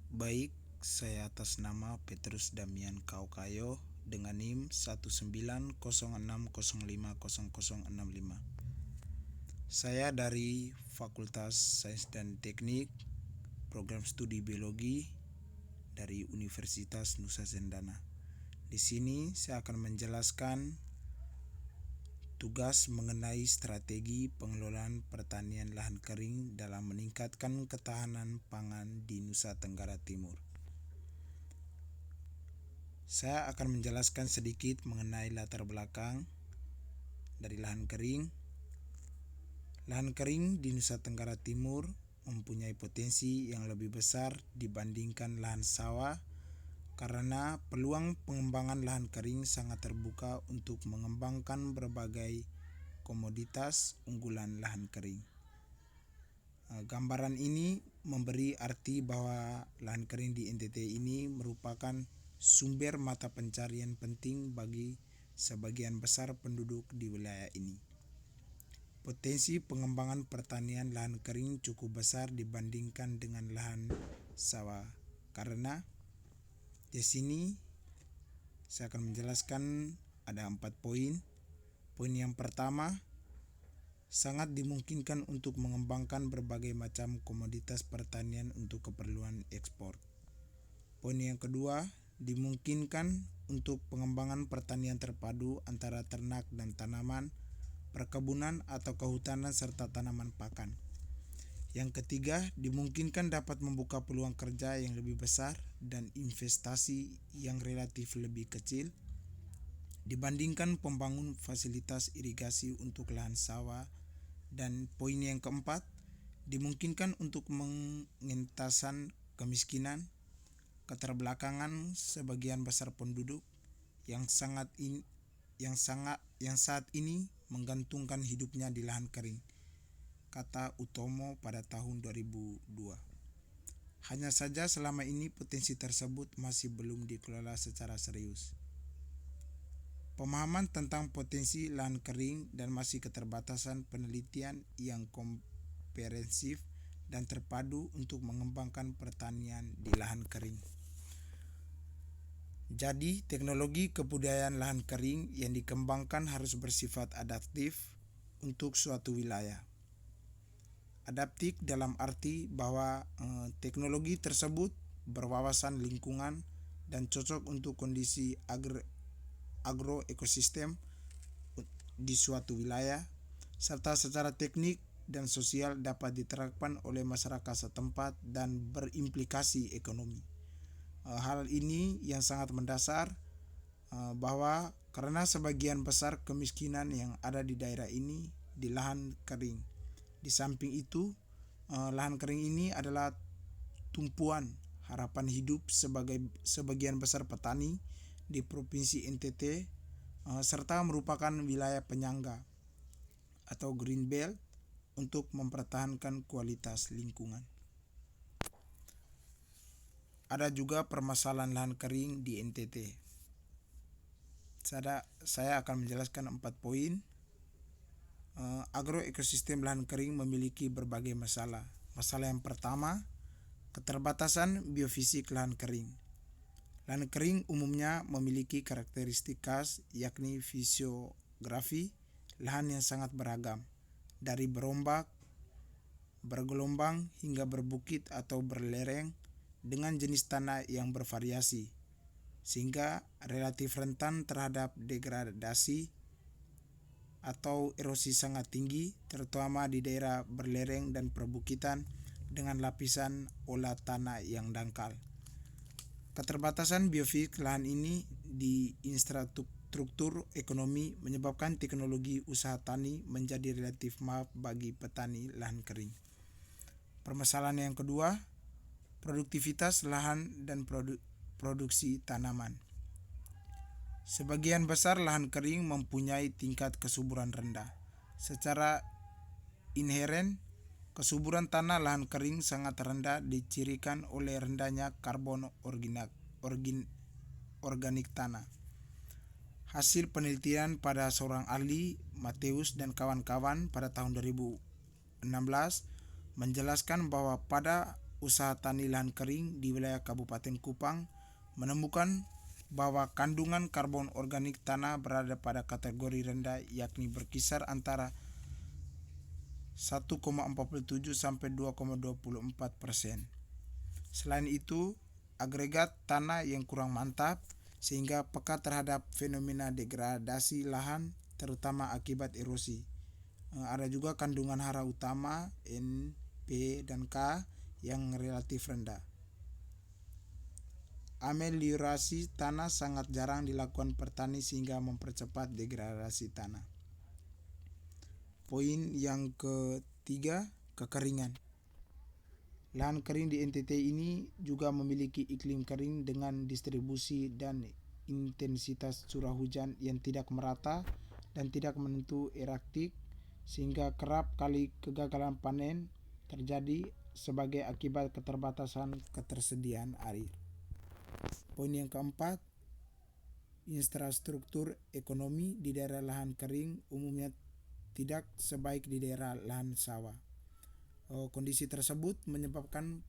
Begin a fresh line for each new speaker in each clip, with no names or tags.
Baik, saya atas nama Petrus Damian Kaukayo dengan NIM 19060500065. Saya dari Fakultas Sains dan Teknik, Program Studi Biologi dari Universitas Nusa Cendana. Di sini saya akan menjelaskan tugas mengenai strategi pengelolaan pertanian lahan kering dalam meningkatkan ketahanan pangan di Nusa Tenggara Timur. Saya akan menjelaskan sedikit mengenai latar belakang dari lahan kering. Lahan kering di Nusa Tenggara Timur mempunyai potensi yang lebih besar dibandingkan lahan sawah karena peluang pengembangan lahan kering sangat terbuka untuk mengembangkan berbagai komoditas unggulan lahan kering. Gambaran ini memberi arti bahwa lahan kering di NTT ini merupakan sumber mata pencarian penting bagi sebagian besar penduduk di wilayah ini. Potensi pengembangan pertanian lahan kering cukup besar dibandingkan dengan lahan sawah karena di sini saya akan menjelaskan ada 4 poin. Poin yang pertama, sangat dimungkinkan untuk mengembangkan berbagai macam komoditas pertanian untuk keperluan ekspor. Poin yang kedua, dimungkinkan untuk pengembangan pertanian terpadu antara ternak dan tanaman, perkebunan atau kehutanan serta tanaman pakan. Yang ketiga, dimungkinkan dapat membuka peluang kerja yang lebih besar dan investasi yang relatif lebih kecil dibandingkan pembangun fasilitas irigasi untuk lahan sawah. Dan poin yang keempat, dimungkinkan untuk mengentasan kemiskinan, keterbelakangan sebagian besar penduduk yang saat ini menggantungkan hidupnya di lahan kering, kata Utomo pada tahun 2002. Hanya saja selama ini potensi tersebut masih belum dikelola secara serius. Pemahaman tentang potensi lahan kering dan masih keterbatasan penelitian yang komprehensif dan terpadu untuk mengembangkan pertanian di lahan kering. Jadi, teknologi kebudayaan lahan kering yang dikembangkan harus bersifat adaptif untuk suatu wilayah. Adaptif dalam arti bahwa teknologi tersebut berwawasan lingkungan dan cocok untuk kondisi agroekosistem di suatu wilayah, serta secara teknik dan sosial dapat diterapkan oleh masyarakat setempat dan berimplikasi ekonomi. Hal ini yang sangat mendasar bahwa karena sebagian besar kemiskinan yang ada di daerah ini di lahan kering. Di samping itu, lahan kering ini adalah tumpuan harapan hidup sebagian besar petani di Provinsi NTT serta merupakan wilayah penyangga atau green belt untuk mempertahankan kualitas lingkungan. Ada juga permasalahan lahan kering di NTT. Saya akan menjelaskan 4 poin. Agroekosistem lahan kering memiliki berbagai masalah. Masalah yang pertama, keterbatasan biofisik lahan kering. Lahan kering umumnya memiliki karakteristik khas, yakni fisiografi lahan yang sangat beragam, dari berombak, bergelombang hingga berbukit atau berlereng dengan jenis tanah yang bervariasi, sehingga relatif rentan terhadap degradasi atau erosi sangat tinggi, terutama di daerah berlereng dan perbukitan dengan lapisan olah tanah yang dangkal. Keterbatasan biofisik lahan ini di infrastruktur ekonomi menyebabkan teknologi usaha tani menjadi relatif mahal bagi petani lahan kering. Permasalahan yang kedua, produktivitas lahan dan produksi tanaman. Sebagian besar lahan kering mempunyai tingkat kesuburan rendah. Secara inheren, kesuburan tanah lahan kering sangat rendah dicirikan oleh rendahnya karbon organik tanah. Hasil penelitian pada seorang ahli, Mateus dan kawan-kawan pada tahun 2016 menjelaskan bahwa pada Usaha Tani Lahan Kering di wilayah Kabupaten Kupang menemukan bahwa kandungan karbon organik tanah berada pada kategori rendah, yakni berkisar antara 1,47 sampai 2,24%. Selain itu, agregat tanah yang kurang mantap sehingga peka terhadap fenomena degradasi lahan terutama akibat erosi. Ada juga kandungan hara utama N, P, dan K yang relatif rendah. Ameliorasi tanah sangat jarang dilakukan petani sehingga mempercepat degradasi tanah. Poin yang ketiga, kekeringan. Lahan kering di NTT ini juga memiliki iklim kering dengan distribusi dan intensitas curah hujan yang tidak merata dan tidak menentu erratik, sehingga kerap kali kegagalan panen terjadi sebagai akibat keterbatasan ketersediaan air. Poin yang keempat, infrastruktur ekonomi di daerah lahan kering umumnya tidak sebaik di daerah lahan sawah. Kondisi tersebut menyebabkan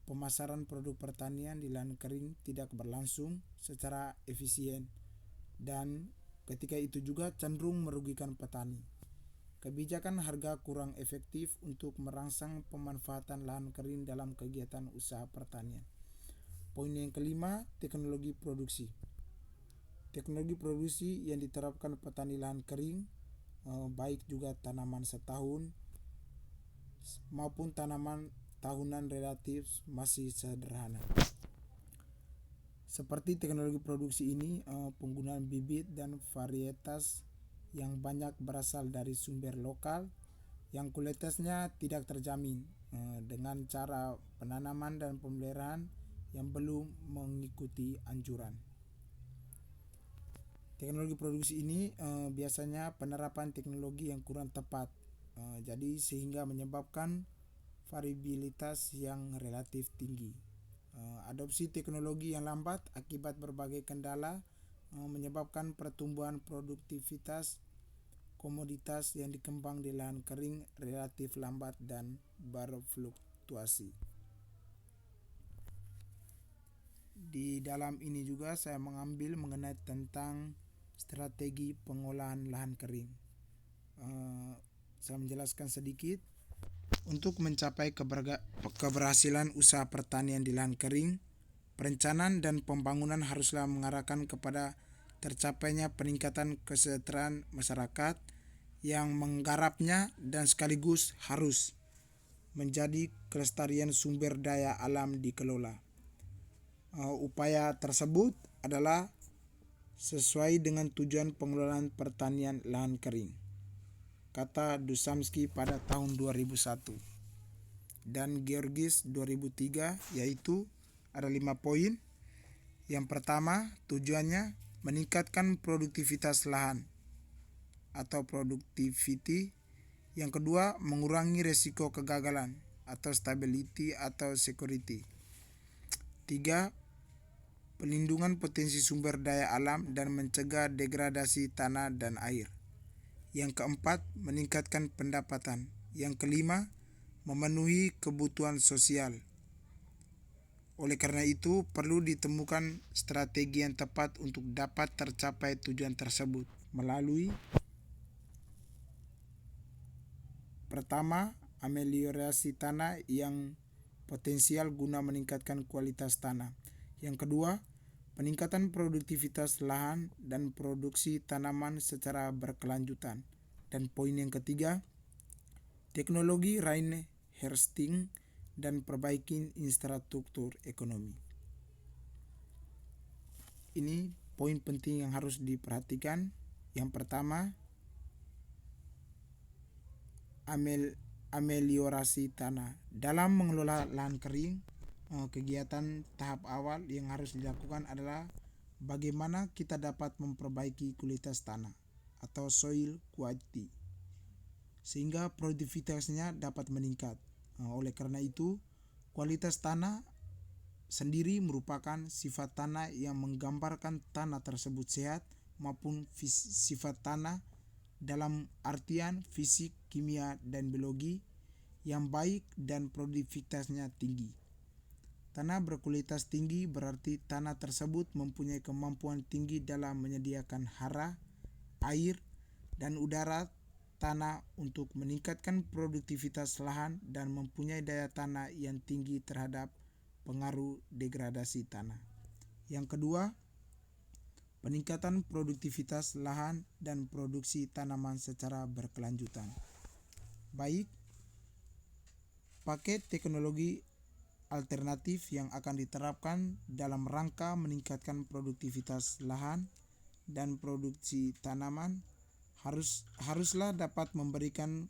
pemasaran produk pertanian di lahan kering tidak berlangsung secara efisien dan ketika itu juga cenderung merugikan petani. Kebijakan harga kurang efektif untuk merangsang pemanfaatan lahan kering dalam kegiatan usaha pertanian. Poin yang kelima, teknologi produksi. Teknologi produksi yang diterapkan petani lahan kering, baik juga tanaman setahun maupun tanaman tahunan relatif masih sederhana. Seperti teknologi produksi ini, penggunaan bibit dan varietas yang banyak berasal dari sumber lokal yang kualitasnya tidak terjamin, dengan cara penanaman dan pemeliharaan yang belum mengikuti anjuran. Teknologi produksi ini biasanya penerapan teknologi yang kurang tepat, jadi sehingga menyebabkan variabilitas yang relatif tinggi. Adopsi teknologi yang lambat akibat berbagai kendala menyebabkan pertumbuhan produktivitas komoditas yang dikembang di lahan kering relatif lambat dan berfluktuasi. Di dalam ini juga saya mengambil mengenai tentang strategi pengolahan lahan kering. Saya menjelaskan sedikit. Untuk mencapai keberhasilan usaha pertanian di lahan kering, perencanaan dan pembangunan haruslah mengarahkan kepada tercapainya peningkatan kesejahteraan masyarakat yang menggarapnya dan sekaligus harus menjadi kelestarian sumber daya alam dikelola. Upaya tersebut adalah sesuai dengan tujuan pengelolaan pertanian lahan kering, kata Dusamski pada tahun 2001 dan Georgis 2003, yaitu ada 5 poin. Yang pertama, tujuannya meningkatkan produktivitas lahan atau productivity. Yang kedua, mengurangi risiko kegagalan atau stability atau security. 3, pelindungan potensi sumber daya alam dan mencegah degradasi tanah dan air. Yang keempat, meningkatkan pendapatan. Yang kelima, memenuhi kebutuhan sosial. Oleh karena itu, perlu ditemukan strategi yang tepat untuk dapat tercapai tujuan tersebut melalui: pertama, ameliorasi tanah yang potensial guna meningkatkan kualitas tanah. Yang kedua, peningkatan produktivitas lahan dan produksi tanaman secara berkelanjutan. Dan poin yang ketiga, teknologi rain harvesting dan perbaiki infrastruktur ekonomi. Ini poin penting yang harus diperhatikan. Yang pertama, ameliorasi tanah. Dalam mengelola lahan kering, kegiatan tahap awal yang harus dilakukan adalah bagaimana kita dapat memperbaiki kualitas tanah atau soil quality sehingga produktivitasnya dapat meningkat. Oleh karena itu, kualitas tanah sendiri merupakan sifat tanah yang menggambarkan tanah tersebut sehat maupun sifat tanah dalam artian fisik, kimia, dan biologi yang baik dan produktivitasnya tinggi. Tanah berkualitas tinggi berarti tanah tersebut mempunyai kemampuan tinggi dalam menyediakan hara, air, dan udara tanah untuk meningkatkan produktivitas lahan dan mempunyai daya tanah yang tinggi terhadap pengaruh degradasi tanah. Yang kedua, peningkatan produktivitas lahan dan produksi tanaman secara berkelanjutan. Baik, paket teknologi alternatif yang akan diterapkan dalam rangka meningkatkan produktivitas lahan dan produksi tanaman haruslah dapat memberikan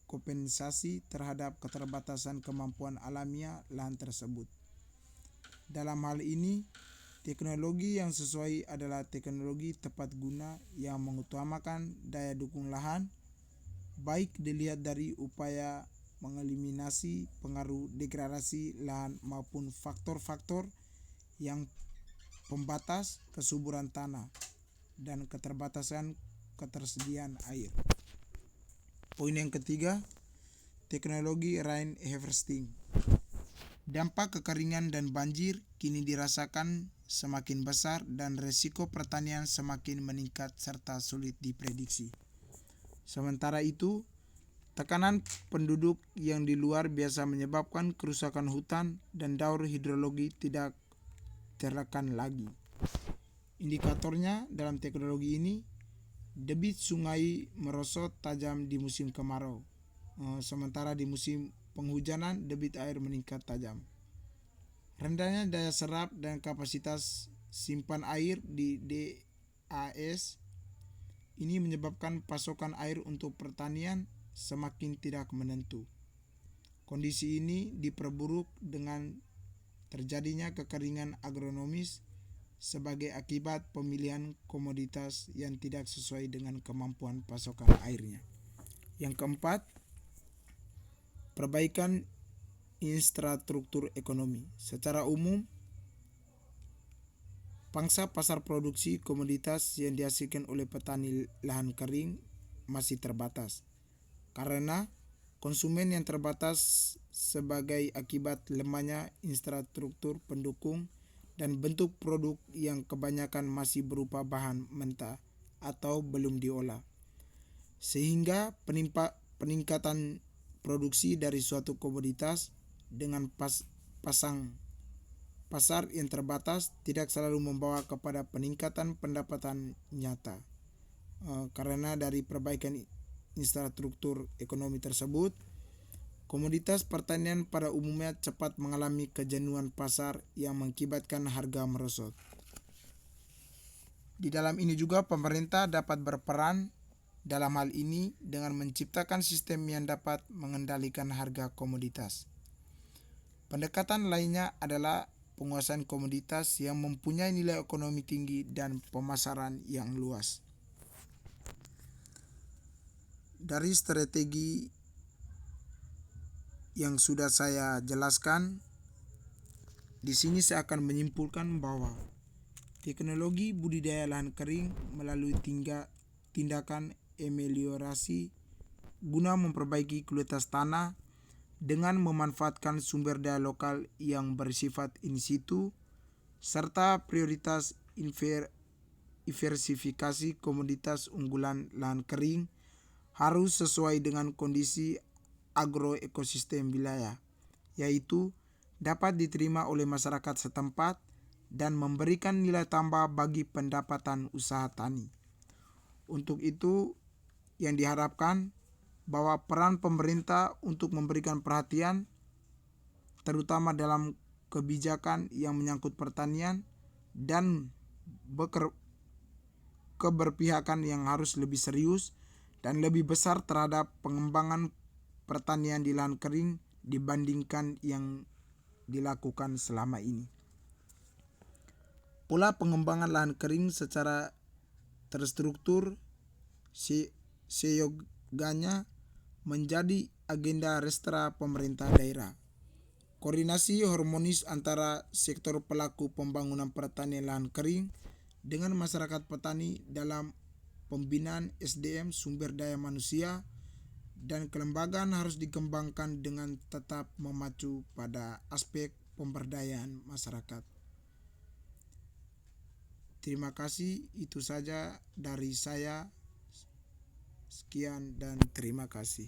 kompensasi terhadap keterbatasan kemampuan alamiah lahan tersebut. Dalam hal ini, teknologi yang sesuai adalah teknologi tepat guna yang mengutamakan daya dukung lahan, baik dilihat dari upaya mengeliminasi pengaruh degradasi lahan maupun faktor-faktor yang pembatas kesuburan tanah dan keterbatasan ketersediaan air. Poin yang ketiga, teknologi rain harvesting. Dampak kekeringan dan banjir kini dirasakan semakin besar dan resiko pertanian semakin meningkat serta sulit diprediksi. Sementara itu, tekanan penduduk yang di luar biasa menyebabkan kerusakan hutan dan daur hidrologi tidak terelakkan lagi. Indikatornya dalam teknologi ini, debit sungai merosot tajam di musim kemarau, sementara di musim penghujanan debit air meningkat tajam. Rendahnya daya serap dan kapasitas simpan air di DAS ini menyebabkan pasokan air untuk pertanian semakin tidak menentu. Kondisi ini diperburuk dengan terjadinya kekeringan agronomis sebagai akibat pemilihan komoditas yang tidak sesuai dengan kemampuan pasokan airnya. Yang keempat, perbaikan infrastruktur ekonomi. Secara umum, pangsa pasar produksi komoditas yang dihasilkan oleh petani lahan kering masih terbatas, karena konsumen yang terbatas sebagai akibat lemahnya infrastruktur pendukung dan bentuk produk yang kebanyakan masih berupa bahan mentah atau belum diolah. Sehingga peningkatan produksi dari suatu komoditas dengan pasang pasar yang terbatas tidak selalu membawa kepada peningkatan pendapatan nyata. Karena dari perbaikan infrastruktur ekonomi tersebut, komoditas pertanian pada umumnya cepat mengalami kejenuhan pasar yang mengakibatkan harga merosot. Di dalam ini juga pemerintah dapat berperan dalam hal ini dengan menciptakan sistem yang dapat mengendalikan harga komoditas. Pendekatan lainnya adalah penguasaan komoditas yang mempunyai nilai ekonomi tinggi dan pemasaran yang luas. Dari strategi yang sudah saya jelaskan, di sini saya akan menyimpulkan bahwa teknologi budidaya lahan kering melalui tindakan ameliorasi guna memperbaiki kualitas tanah dengan memanfaatkan sumber daya lokal yang bersifat in situ serta prioritas diversifikasi komoditas unggulan lahan kering harus sesuai dengan kondisi agroekosistem wilayah, yaitu dapat diterima oleh masyarakat setempat dan memberikan nilai tambah bagi pendapatan usaha tani. Untuk itu, yang diharapkan bahwa peran pemerintah untuk memberikan perhatian, terutama dalam kebijakan yang menyangkut pertanian dan keberpihakan yang harus lebih serius dan lebih besar terhadap pengembangan pertanian di lahan kering dibandingkan yang dilakukan selama ini. Pola pengembangan lahan kering secara terstruktur seyogyanya menjadi agenda restra pemerintah daerah. Koordinasi harmonis antara sektor pelaku pembangunan pertanian lahan kering dengan masyarakat petani dalam pembinaan SDM sumber daya manusia dan kelembagaan harus dikembangkan dengan tetap memacu pada aspek pemberdayaan masyarakat. Terima kasih, itu saja dari saya. Sekian dan terima kasih.